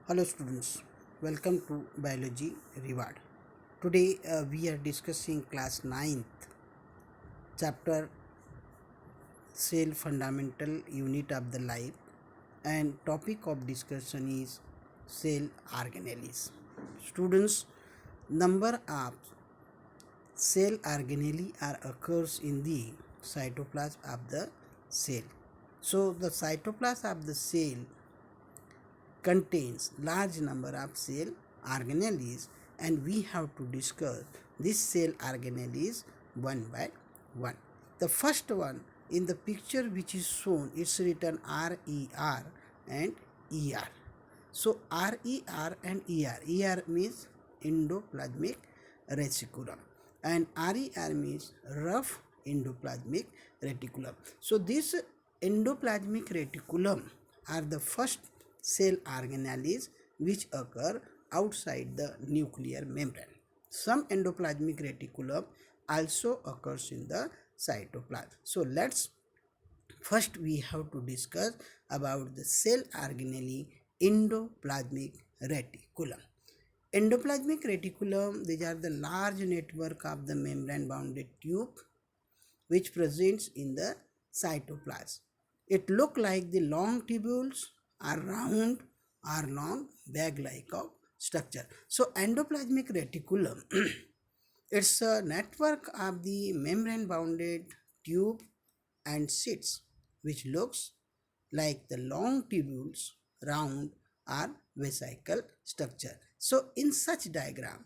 Hello students, welcome to Biology Reward. Today we are discussing class ninth chapter Cell Fundamental Unit of the Life, and topic of discussion is cell organelles. Students, number of cell organelle are occurs in the cytoplasm of the cell. So the cytoplasm of the cell contains large number of cell organelles, and we have to discuss this cell organelles one by one. The first one in the picture which is shown, it's written RER and ER. So RER and ER. ER means endoplasmic reticulum and RER means rough endoplasmic reticulum. So this endoplasmic reticulum are the first cell organelles which occur outside the nuclear membrane. Some endoplasmic reticulum also occurs in the cytoplasm. So let's first we have to discuss about the cell organelle endoplasmic reticulum. Endoplasmic reticulum, these are the large network of the membrane bounded tube which presents in the cytoplasm. It look like the long tubules are round or long bag-like of structure. So endoplasmic reticulum it's a network of the membrane bounded tube and sheets which looks like the long tubules, round or vesicle structure. So in such diagram,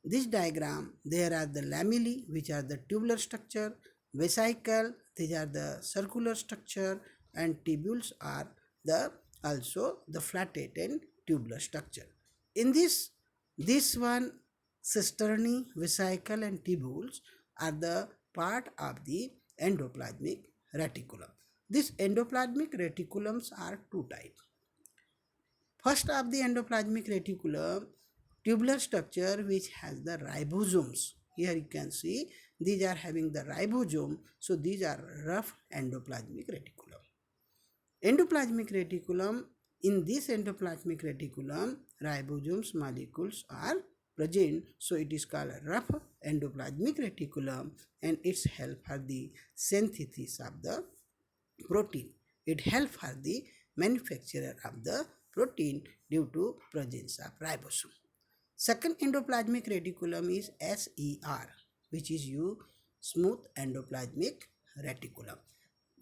this diagram, there are the lamellae which are the tubular structure, vesicle these are the circular structure, and tubules are the also the flathead and tubular structure. In this one cisternae, vesicle and tubules are the part of the endoplasmic reticulum. These endoplasmic reticulums are two types. First of the endoplasmic reticulum, tubular structure which has the ribosomes. Here you can see these are having the ribosome, so these are rough endoplasmic reticulum. Endoplasmic reticulum, in this endoplasmic reticulum, ribosomes molecules are present, so it is called rough endoplasmic reticulum, and it's help for the synthesis of the protein. It helps for the manufacture of the protein due to presence of ribosome. Second endoplasmic reticulum is SER, which is smooth endoplasmic reticulum.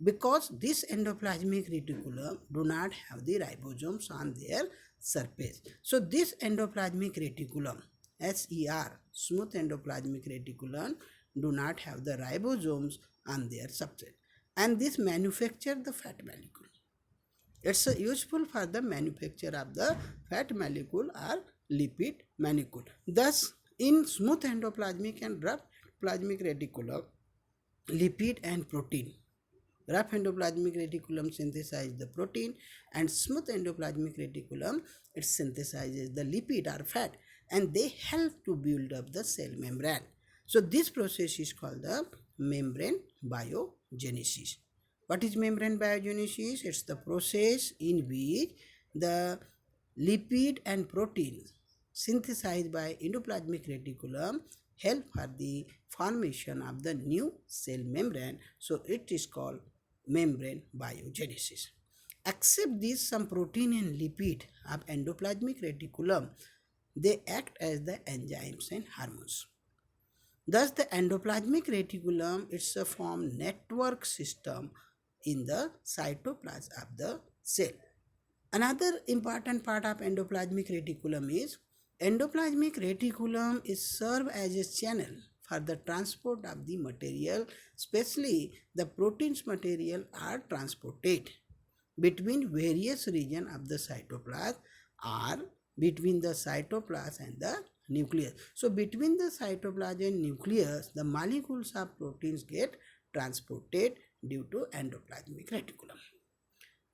Because this endoplasmic reticulum do not have the ribosomes on their surface. So this endoplasmic reticulum, SER, smooth endoplasmic reticulum, do not have the ribosomes on their substrate, and this manufacture the fat molecule. It's useful for the manufacture of the fat molecule or lipid molecule. Thus, in smooth endoplasmic and rough plasmic reticulum, lipid and protein. Rough endoplasmic reticulum synthesizes the protein, and smooth endoplasmic reticulum it synthesizes the lipid or fat, and they help to build up the cell membrane. So this process is called the membrane biogenesis. What is membrane biogenesis? It's the process in which the lipid and proteins synthesized by endoplasmic reticulum help for the formation of the new cell membrane. So it is called membrane biogenesis. Except this, some protein and lipid of endoplasmic reticulum, they act as the enzymes and hormones. Thus, the endoplasmic reticulum is a form network system in the cytoplasm of the cell. Another important part of endoplasmic reticulum is serve as a channel for the transport of the material, especially the proteins material are transported between various regions of the cytoplasm or between the cytoplasm and the nucleus. So between the cytoplasm and nucleus, the molecules of proteins get transported due to endoplasmic reticulum.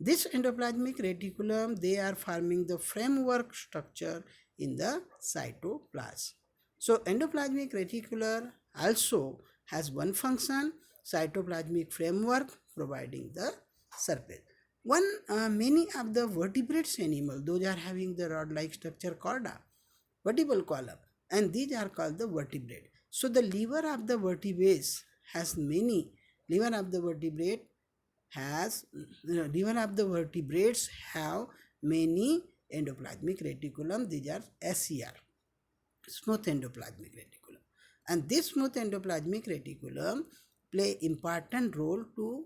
This endoplasmic reticulum, they are forming the framework structure in the cytoplasm. So endoplasmic reticulum also has one function, cytoplasmic framework providing the surface. Many of the vertebrates animal, those are having the rod-like structure called a vertebral column, and these are called the vertebrate. So the liver of the vertebrates has many. Liver of the vertebrate has liver of the vertebrates have many endoplasmic reticulum. These are SER, smooth endoplasmic reticulum, and this smooth endoplasmic reticulum play important role to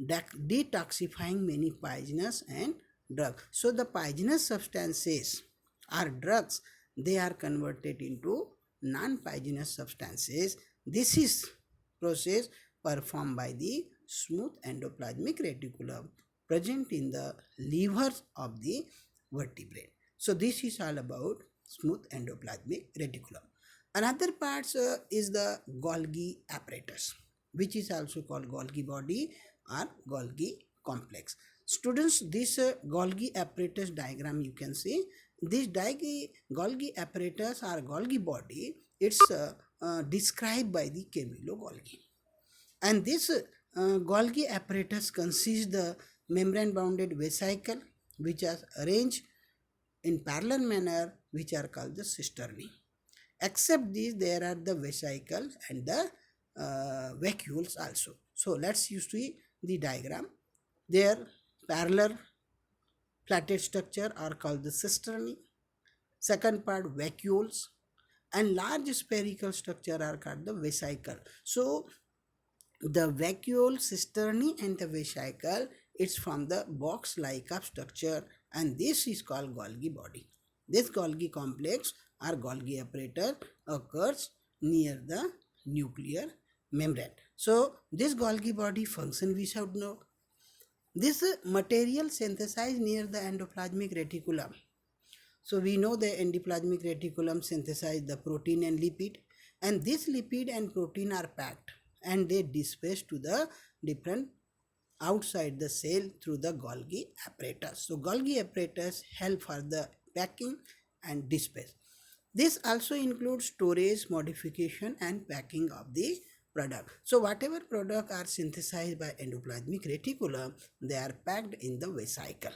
detoxifying many poisonous and drugs. So the poisonous substances or drugs, they are converted into non-poisonous substances. This is process performed by the smooth endoplasmic reticulum present in the livers of the vertebrate. So this is all about smooth endoplasmic reticulum. Another part is the Golgi apparatus, which is also called Golgi body or Golgi complex. Students, this Golgi apparatus diagram you can see. This Golgi apparatus or Golgi body, it's described by the Camillo Golgi. And this Golgi apparatus consists the membrane bounded vesicle which are arranged in parallel manner, which are called the cisternae. Except these, there are the vesicle and the vacuoles also. So let's see the diagram. Their parallel flatted structure are called the cisternae. Second part, vacuoles, and large spherical structure are called the vesicle. So the vacuole, cisternae and the vesicle, it's from the box like of structure, and this is called Golgi body. This Golgi complex or Golgi apparatus occurs near the nuclear membrane. So this Golgi body function we should know. This material synthesized near the endoplasmic reticulum. So we know the endoplasmic reticulum synthesize the protein and lipid, and this lipid and protein are packed and they disperse to the different outside the cell through the Golgi apparatus. So Golgi apparatus help for the packing and disperse. This also includes storage, modification and packing of the product. So whatever product are synthesized by endoplasmic reticulum, they are packed in the vesicle.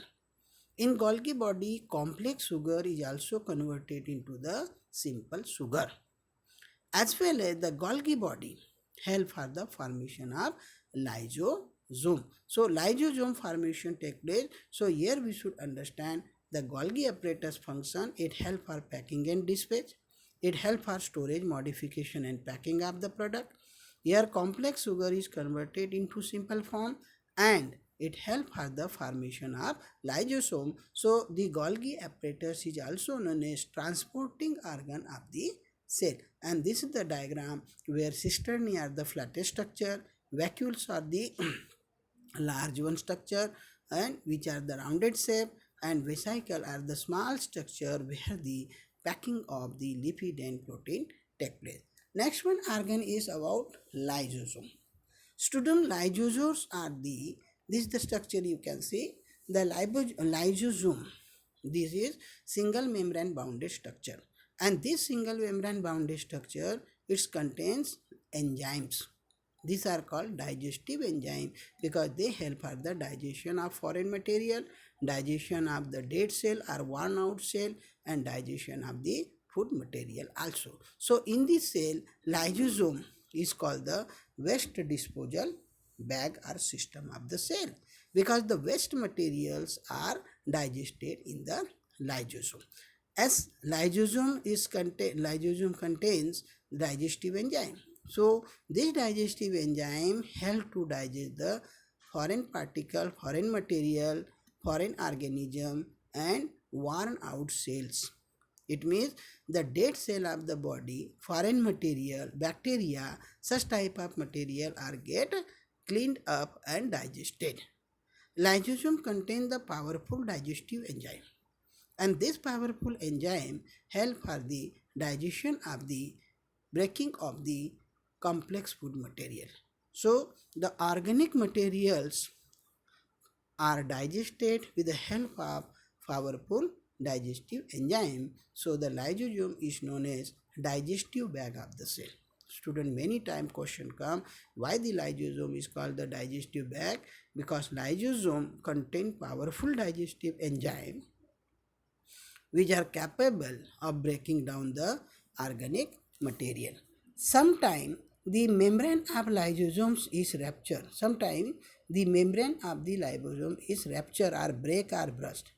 In Golgi body, complex sugar is also converted into the simple sugar. As well as the Golgi body help for the formation of lysosome. So lysosome formation take place. So here we should understand the Golgi apparatus function. It help for packing and dispatch. It help for storage, modification and packing of the product. Here complex sugar is converted into simple form, and it help for the formation of lysosome. So the Golgi apparatus is also known as transporting organ of the cell, and this is the diagram where cisternae are the flattest structure, vacuoles are the large one structure and which are the rounded shape, and vesicle are the small structure where the packing of the lipid and protein take place. Next one organ is about lysosome. Student, lysosomes are this is the structure you can see, the lysosome. This is single membrane bounded structure, and this single membrane bounded structure, it contains enzymes. These are called digestive enzymes because they help for the digestion of foreign material, digestion of the dead cell or worn out cell, and digestion of the food material also. So in this cell, lysosome is called the waste disposal bag or system of the cell because the waste materials are digested in the lysosome. As lysosome contains digestive enzyme. So this digestive enzyme help to digest the foreign particle, foreign material, foreign organism and worn out cells. It means the dead cell of the body, foreign material, bacteria, such type of material are get cleaned up and digested. Lysosome contain the powerful digestive enzyme, and this powerful enzyme help for the digestion of the breaking of the complex food material. So the organic materials are digested with the help of powerful digestive enzyme. So the lysosome is known as digestive bag of the cell. Student, many time question come, why the lysosome is called the digestive bag? Because lysosome contain powerful digestive enzyme which are capable of breaking down the organic material. Sometimes the membrane of lysosomes is ruptured. Sometimes the membrane of the lysosome is ruptured or break or burst.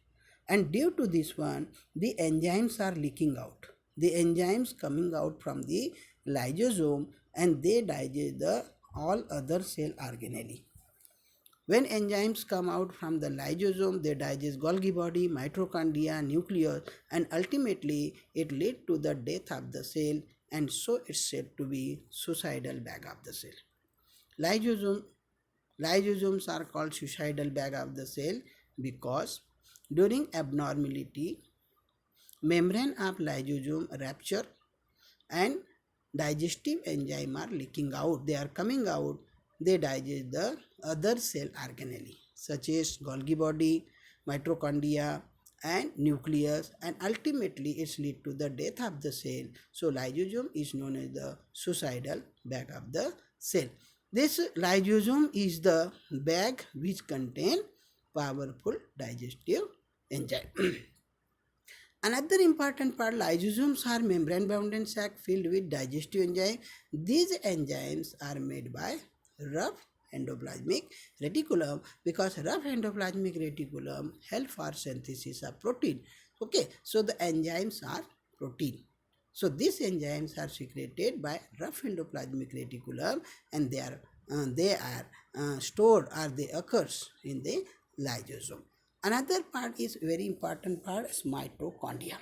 And due to this one, the enzymes are leaking out. The enzymes coming out from the lysosome and they digest the all other cell organelle. When enzymes come out from the lysosome, they digest Golgi body, mitochondria, nucleus, and ultimately it leads to the death of the cell, and so it's said to be suicidal bag of the cell. Lysosome, lysosomes are called suicidal bag of the cell because during abnormality, membrane of lysosome rupture and digestive enzyme are leaking out. They are coming out. They digest the other cell organelle such as Golgi body, mitochondria and nucleus, and ultimately it leads to the death of the cell. So lysosome is known as the suicidal bag of the cell. This lysosome is the bag which contain powerful digestive enzyme. Another important part, lysosomes are membrane-bound sac filled with digestive enzymes. These enzymes are made by rough endoplasmic reticulum because rough endoplasmic reticulum help for synthesis of protein. Okay, so the enzymes are protein. So these enzymes are secreted by rough endoplasmic reticulum and they are stored or they occurs in the lysosome. Another part is very important part is mitochondria.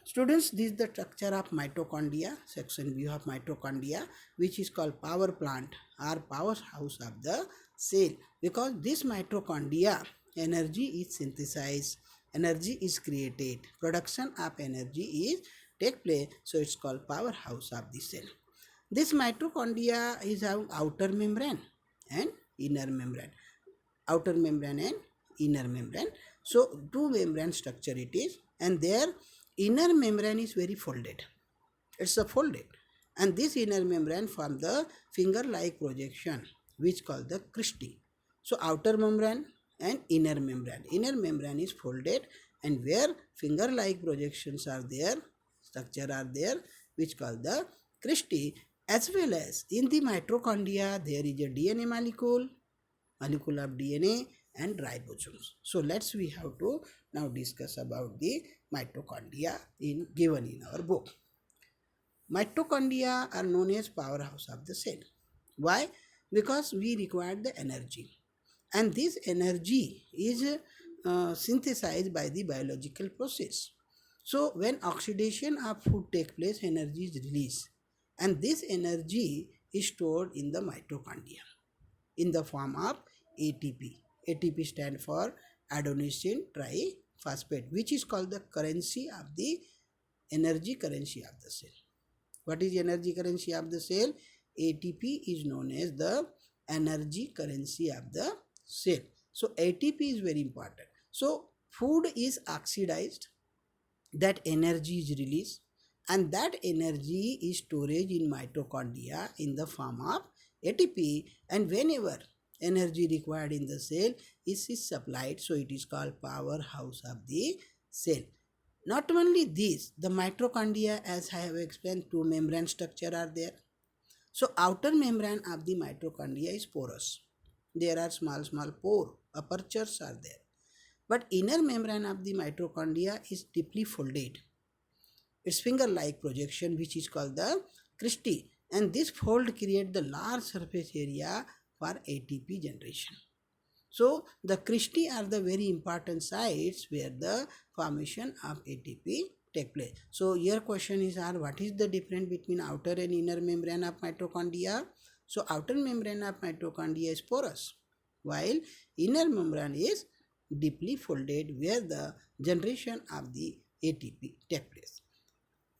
Students, this is the structure of mitochondria, section view of mitochondria, which is called power plant or powerhouse of the cell. Because this mitochondria, energy is synthesized, energy is created, production of energy is take place, so it's called powerhouse of the cell. This mitochondria is our outer membrane and inner membrane. Outer membrane and inner membrane. So two membrane structure it is, and their inner membrane is very folded. It's a folded, and this inner membrane form the finger-like projection, which called the cristae. So outer membrane and inner membrane. Inner membrane is folded, and where finger-like projections are there, structure are there, which called the cristae. As well as in the mitochondria, there is a DNA molecule of DNA and ribosomes. So we have to now discuss about the mitochondria given in our book. Mitochondria are known as powerhouse of the cell. Why? Because we require the energy, and this energy is synthesized by the biological process. So when oxidation of food takes place, energy is released, and this energy is stored in the mitochondria in the form of ATP. ATP stands for adenosine triphosphate, which is called the currency of the energy currency of the cell. What is energy currency of the cell? ATP is known as the energy currency of the cell. So ATP is very important. So food is oxidized, that energy is released, and that energy is storage in mitochondria in the form of ATP, and whenever energy required in the cell is supplied, so it is called powerhouse of the cell. Not only this, the mitochondria, as I have explained, two membrane structure are there. So outer membrane of the mitochondria is porous. There are small pore, apertures are there. But inner membrane of the mitochondria is deeply folded. Its finger-like projection, which is called the cristae, and this fold creates the large surface area for ATP generation. So the cristae are the very important sites where the formation of ATP take place. So your question is, what is the difference between outer and inner membrane of mitochondria? So outer membrane of mitochondria is porous, while inner membrane is deeply folded where the generation of the ATP take place.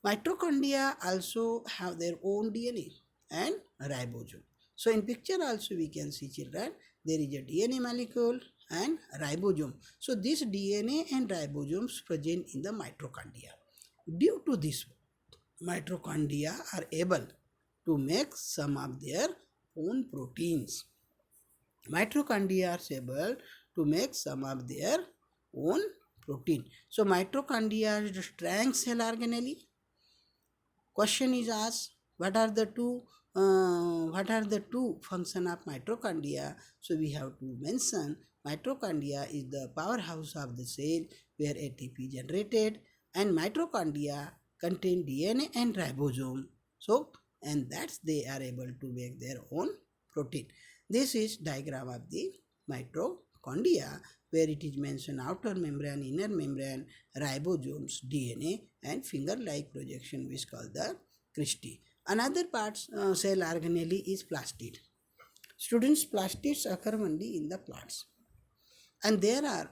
Mitochondria also have their own DNA and ribosome. So in picture also we can see, children, there is a DNA molecule and ribosome. So this DNA and ribosomes present in the mitochondria. Due to this, mitochondria are able to make some of their own proteins. Mitochondria are able to make some of their own protein. So mitochondria is the strong cell organelle. Question is asked, what are the two function of mitochondria? So we have to mention mitochondria is the powerhouse of the cell where ATP generated, and mitochondria contain DNA and ribosome. So and that's they are able to make their own protein. This is diagram of the mitochondria where it is mentioned outer membrane, inner membrane, ribosomes, DNA and finger-like projection which is called the cristae. Another part cell organelle is plastid. Students, plastids occur only in the plants, and there are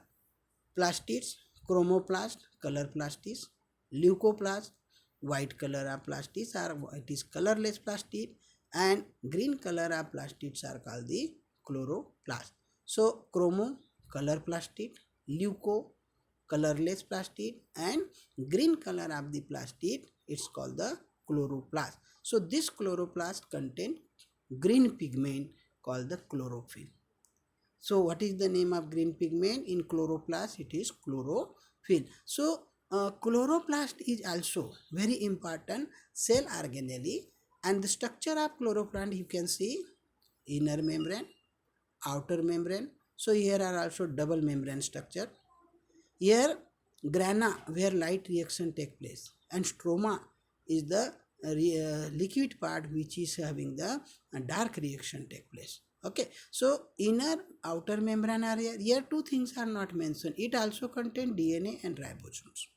plastids, chromoplast, color plastids, leucoplast, white color of plastids are it is colorless plastid, and green color of plastids are called the chloroplast. So chromo color plastid, leuco colorless plastid, and green color of the plastid it's called the chloroplast. So this chloroplast contain green pigment called the chlorophyll. So what is the name of green pigment? In chloroplast it is chlorophyll. So chloroplast is also very important cell organelle, and the structure of chloroplast you can see inner membrane, outer membrane. So here are also double membrane structure. Here grana where light reaction take place, and stroma is the liquid part which is having the dark reaction take place. Okay, so inner outer membrane area, here two things are not mentioned. It also contain DNA and ribosomes.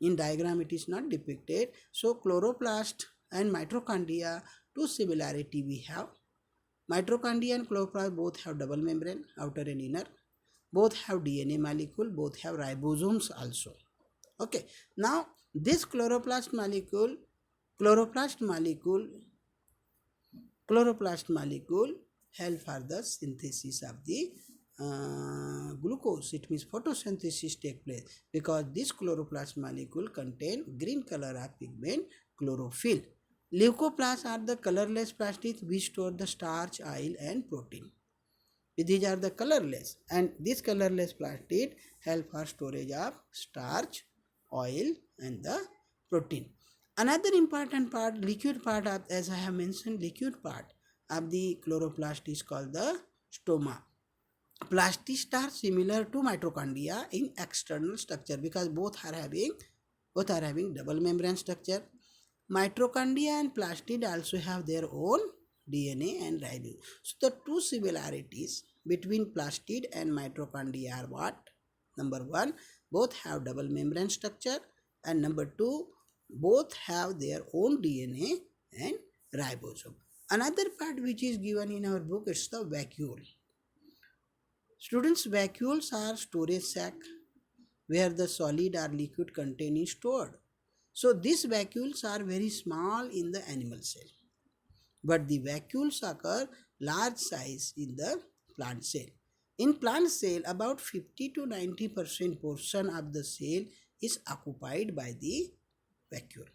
In diagram it is not depicted. So chloroplast and mitochondria, two similarity we have. Mitochondria and chloroplast both have double membrane, outer and inner. Both have DNA molecule, both have ribosomes also. Okay, now this chloroplast molecule help for the synthesis of the glucose. It means photosynthesis take place because this chloroplast molecule contain green color of pigment chlorophyll. Leucoplasts are the colorless plastids which store the starch, oil and protein. These are the colorless, and this colorless plastid help for storage of starch, oil and the protein. Another important part, liquid part of, as I have mentioned, liquid part of the chloroplast is called the stoma. Plastids are similar to mitochondria in external structure because both are having double membrane structure. Mitochondria and plastid also have their own DNA and ribosome. So the two similarities between plastid and mitochondria are what? Number one, both have double membrane structure, and number two, both have their own DNA and ribosome. Another part which is given in our book is the vacuole. Students, vacuoles are storage sac where the solid or liquid content is stored. So these vacuoles are very small in the animal cell, but the vacuoles occur large size in the plant cell. In plant cell, about 50 to 90% portion of the cell is occupied by the vacuole.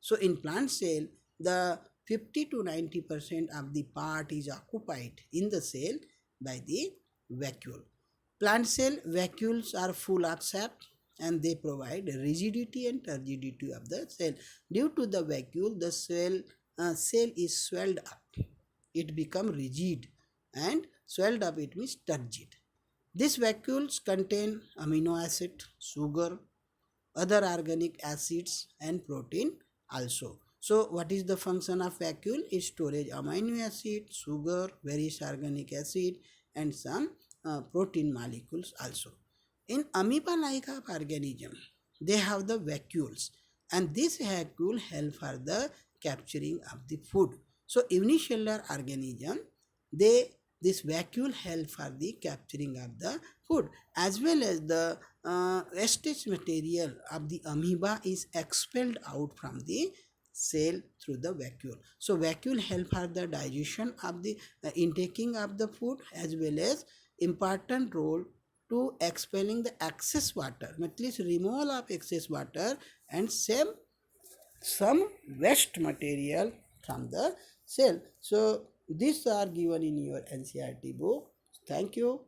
So in plant cell, the 50 to 90% of the part is occupied in the cell by the vacuole. Plant cell vacuoles are full of sap and they provide rigidity and turgidity of the cell. Due to the vacuole, the cell is swelled up. It becomes rigid, and swelled up it means turgid. These vacuoles contain amino acid, sugar, other organic acids and protein also. So what is the function of vacuole? Is storage amino acid, sugar, various organic acid and some protein molecules also. In amoeba-like organism, they have the vacuoles, and this vacuole help for the capturing of the food. So unicellular organism, this vacuole help for the capturing of the food, as well as the wastage material of the amoeba is expelled out from the cell through the vacuole. So vacuole help for the digestion of the intaking of the food, as well as important role to expelling the excess water, at least removal of excess water and some waste material from the cell. So these are given in your NCERT book. Thank you.